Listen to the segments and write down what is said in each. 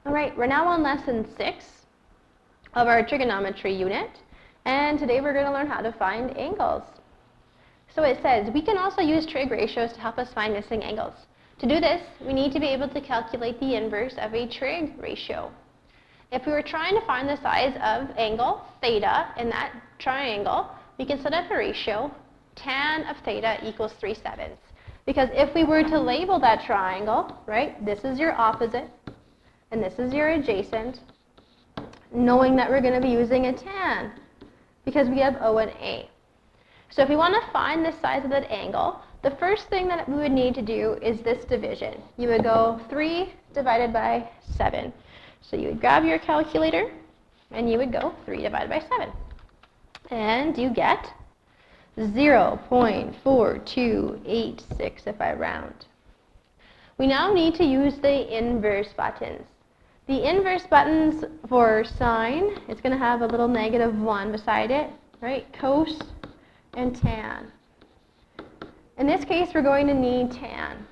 All right, we're now on lesson 6 of our trigonometry unit, and today we're going to learn how to find angles. So it says, we can also use trig ratios to help us find missing angles. To do this, we need to be able to calculate the inverse of a trig ratio. If we were trying to find the size of angle theta in that triangle, we can set up a ratio, tan of theta equals 3/7. Because if we were to label that triangle, right, this is your opposite, and this is your adjacent, knowing that we're going to be using a tan, because we have O and A. So if we want to find the size of that angle, the first thing that we would need to do is this division. You would go 3 divided by 7. So you would grab your calculator, and you would go 3 divided by 7. And you get 0.4286 if I round. We now need to use the inverse buttons. The inverse buttons for sine, it's going to have a little -1 beside it, right? Cos and tan. In this case, we're going to need tan.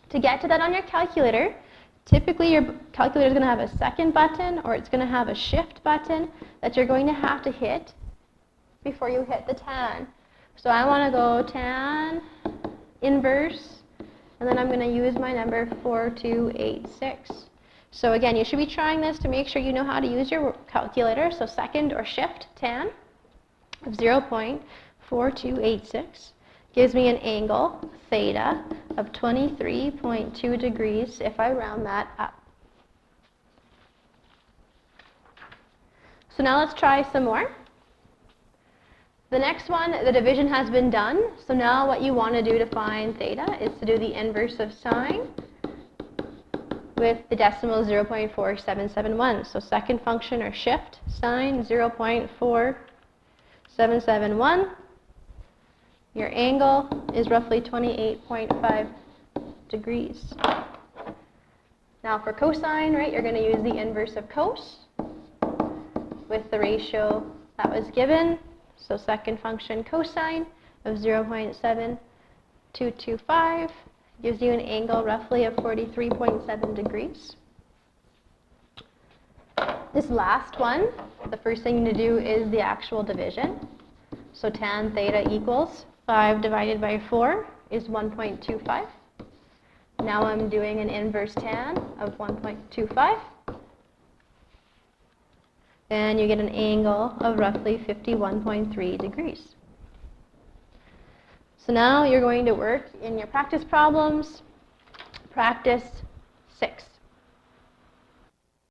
To get to that on your calculator, typically your calculator is going to have a second button, or it's going to have a shift button that you're going to have to hit before you hit the tan. So I want to go tan inverse, and then I'm going to use my number 4286. So again, you should be trying this to make sure you know how to use your calculator. So second or shift tan of 0.4286 gives me an angle, theta, of 23.2 degrees if I round that up. So now let's try some more. The next one, the division has been done. So now what you want to do to find theta is to do the inverse of sine with the decimal 0.4771. So second function or shift, sine 0.4771. Your angle is roughly 28.5 degrees. Now for cosine, right, you're going to use the inverse of cos with the ratio that was given. So second function cosine of 0.7225 gives you an angle roughly of 43.7 degrees. This last one, the first thing you need to do is the actual division. So tan theta equals 5 divided by 4 is 1.25. Now I'm doing an inverse tan of 1.25. And you get an angle of roughly 51.3 degrees. So now you're going to work in your practice problems, practice